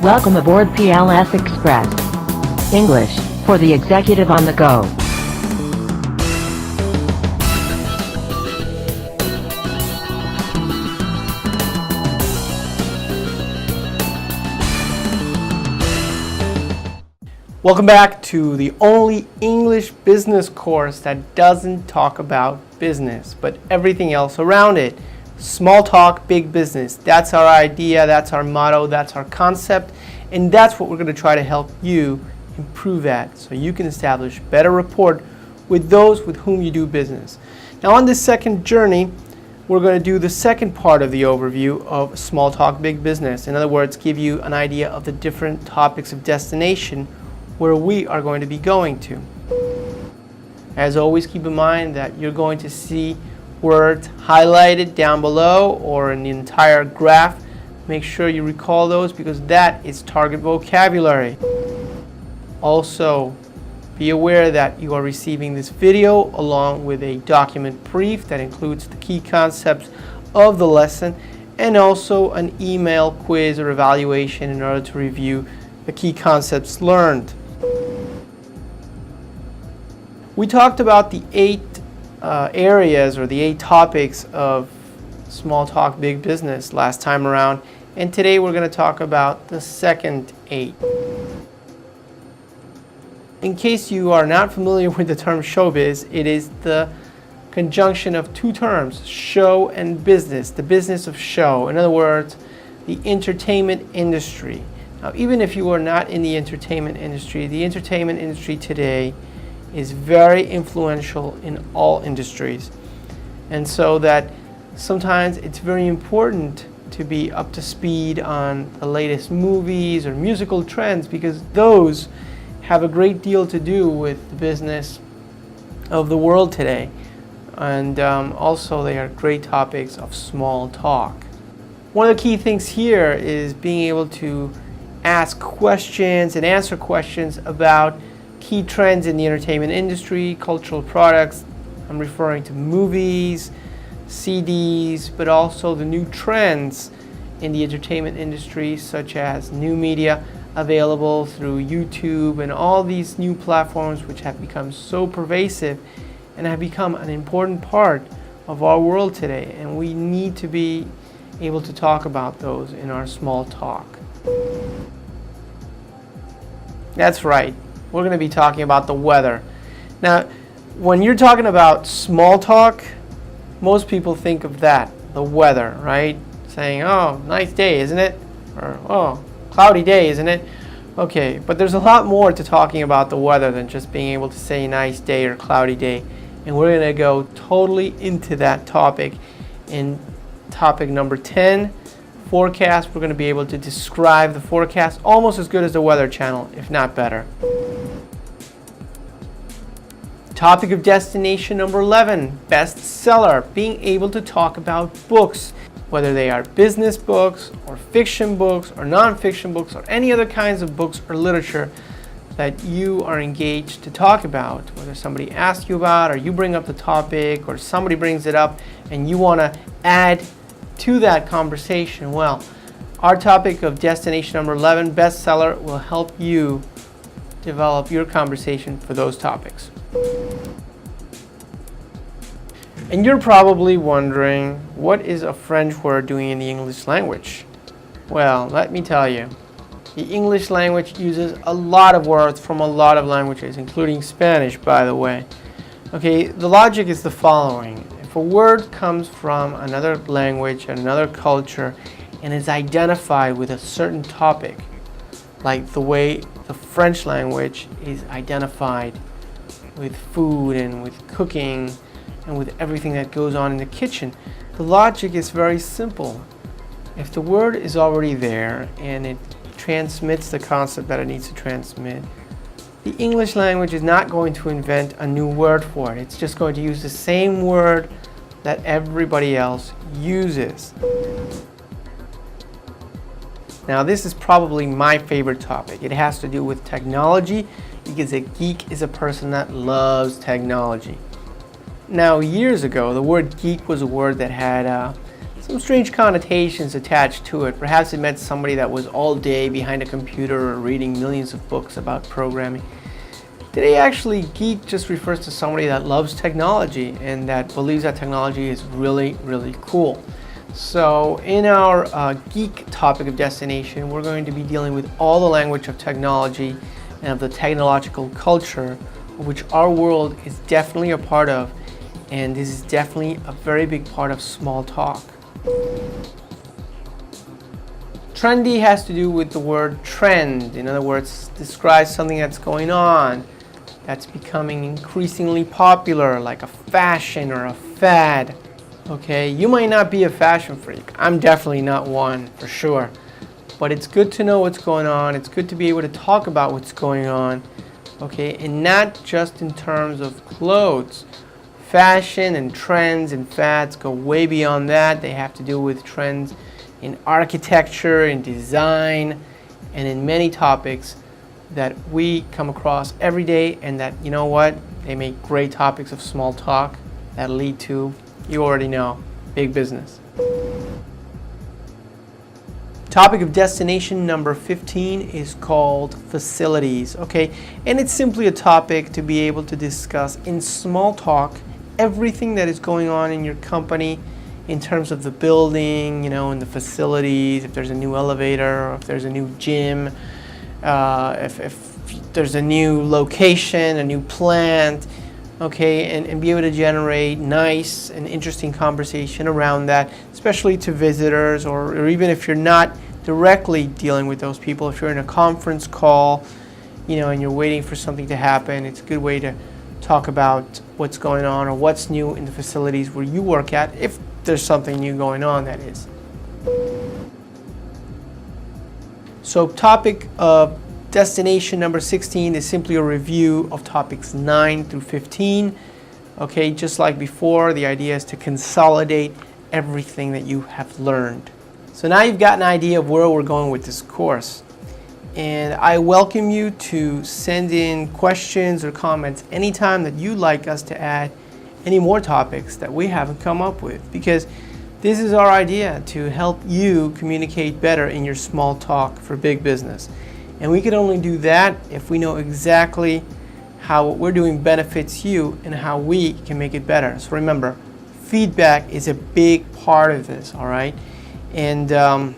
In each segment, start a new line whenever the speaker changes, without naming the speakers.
Welcome aboard PLS Express. English, for the executive on the go.
Welcome back to the only English business course that doesn't talk about business, but everything else around it. Small talk, big business. That's our idea, that's our motto, that's our concept, and that's what we're going to try to help you improve at so you can establish better rapport with those with whom you do business. Now on this second journey, we're going to do the second part of the overview of small talk, big business. In other words, give you an idea of the different topics of destination where we are going to be going to. As always, keep in mind that you're going to see words highlighted down below or in the entire graph. Make sure you recall those because that is target vocabulary. Also, be aware that you are receiving this video along with a document brief that includes the key concepts of the lesson and also an email quiz or evaluation in order to review the key concepts learned. We talked about the 8 areas or the 8 topics of small talk big business last time around, and today we're going to talk about the second 8. In case you are not familiar with the term showbiz, it is the conjunction of 2 terms, show and business, the business of show. In other words, the entertainment industry. Now, even if you are not in the entertainment industry today is very influential in all industries, and so that sometimes it's very important to be up to speed on the latest movies or musical trends because those have a great deal to do with the business of the world today, and also they are great topics of small talk. One of the key things here is being able to ask questions and answer questions about key trends in the entertainment industry, cultural products. I'm referring to movies, CDs, but also the new trends in the entertainment industry, such as new media available through YouTube and all these new platforms which have become so pervasive and have become an important part of our world today. And we need to be able to talk about those in our small talk. That's right. We're going to be talking about the weather. Now, when you're talking about small talk, most people think of that, the weather, right? Saying, oh, nice day, isn't it? Or, oh, cloudy day, isn't it? Okay, but there's a lot more to talking about the weather than just being able to say nice day or cloudy day. And we're going to go totally into that topic in topic number 10, forecast. We're going to be able to describe the forecast almost as good as the Weather Channel, if not better. Topic of destination number 11, bestseller, being able to talk about books, whether they are business books or fiction books or non-fiction books or any other kinds of books or literature that you are engaged to talk about, whether somebody asks you about or you bring up the topic or somebody brings it up and you want to add to that conversation. Well, our topic of destination number 11, bestseller, will help you develop your conversation for those topics. And you're probably wondering, what is a French word doing in the English language? Well, let me tell you. The English language uses a lot of words from a lot of languages, including Spanish, by the way. Okay, the logic is the following. If a word comes from another language and another culture and is identified with a certain topic, like the way the French language is identified with food and with cooking and with everything that goes on in the kitchen, the logic is very simple. If the word is already there and it transmits the concept that it needs to transmit, the English language is not going to invent a new word for it. It's just going to use the same word that everybody else uses. Now, this is probably my favorite topic. It has to do with technology because a geek is a person that loves technology. Now, years ago, the word geek was a word that had some strange connotations attached to it. Perhaps it meant somebody that was all day behind a computer or reading millions of books about programming. Today, actually, geek just refers to somebody that loves technology and that believes that technology is really, really cool. So in our geek topic of destination, we're going to be dealing with all the language of technology and of the technological culture, which our world is definitely a part of, and this is definitely a very big part of small talk. Trendy has to do with the word trend. In other words, describes something that's going on, that's becoming increasingly popular, like a fashion or a fad. Okay, you might not be a fashion freak. I'm definitely not one, for sure. But it's good to know what's going on. It's good to be able to talk about what's going on. Okay, and not just in terms of clothes. Fashion and trends and fads go way beyond that. They have to do with trends in architecture, in design, and in many topics that we come across every day, and that, you know what, they make great topics of small talk that lead to, you already know, big business. Topic of destination number 15 is called facilities, okay? And it's simply a topic to be able to discuss in small talk everything that is going on in your company in terms of the building, you know, and the facilities, if there's a new elevator, or if there's a new gym, if there's a new location, a new plant, okay, and be able to generate nice and interesting conversation around that, especially to visitors, or even if you're not directly dealing with those people, if you're in a conference call, you know, and you're waiting for something to happen, it's a good way to talk about what's going on or what's new in the facilities where you work at, if there's something new going on, that is. So topic of destination number 16 is simply a review of topics 9 through 15. Okay, just like before, the idea is to consolidate everything that you have learned. So now you've got an idea of where we're going with this course. And I welcome you to send in questions or comments anytime that you'd like us to add any more topics that we haven't come up with, because this is our idea to help you communicate better in your small talk for big business. And we can only do that if we know exactly how what we're doing benefits you and how we can make it better. So remember, feedback is a big part of this, all right? And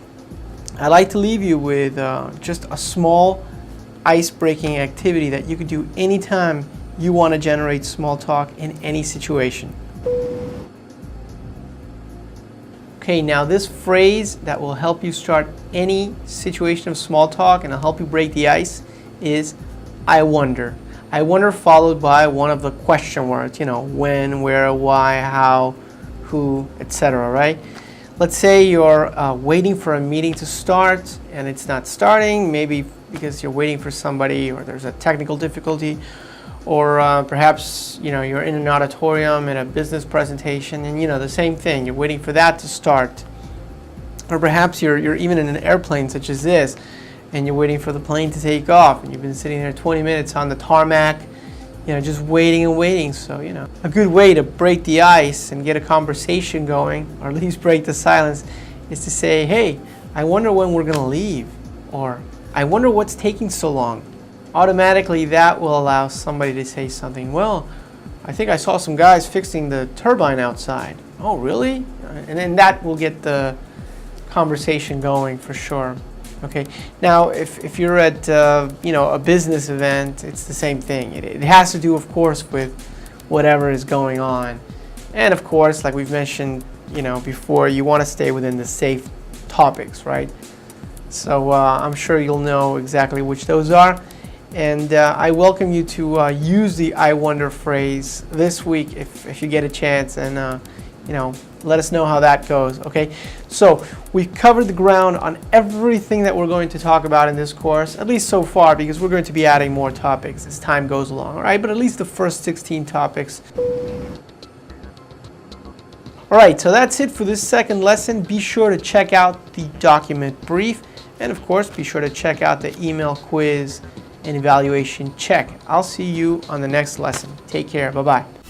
I'd like to leave you with just a small ice-breaking activity that you could do anytime you want to generate small talk in any situation. Okay, now this phrase that will help you start any situation of small talk and will help you break the ice is I wonder. I wonder followed by one of the question words, you know, when, where, why, how, who, etc., right? Let's say you're waiting for a meeting to start and it's not starting, maybe because you're waiting for somebody or there's a technical difficulty, or perhaps, you know, you're in an auditorium in a business presentation and, you know, the same thing, you're waiting for that to start. Or perhaps you're even in an airplane such as this and you're waiting for the plane to take off and you've been sitting there 20 minutes on the tarmac, you know, just waiting and waiting. So, you know, a good way to break the ice and get a conversation going, or at least break the silence, is to say, hey, I wonder when we're going to leave, or I wonder what's taking so long. Automatically that will allow somebody to say something, well, I think I saw some guys fixing the turbine outside. Oh, really? And then that will get the conversation going for sure. Okay. Now, if you're at you know, a business event, it's the same thing. It has to do, of course, with whatever is going on, and of course, like we've mentioned, you know, before, you want to stay within the safe topics, right? So I'm sure you'll know exactly which those are, and I welcome you to use the I wonder phrase this week if you get a chance, and you know, let us know how that goes, okay? So we've covered the ground on everything that we're going to talk about in this course, at least so far, because we're going to be adding more topics as time goes along, all right? But at least the first 16 topics. All right, so that's it for this second lesson. Be sure to check out the document brief, and of course, be sure to check out the email quiz and evaluation check. I'll see you on the next lesson. Take care. Bye-bye.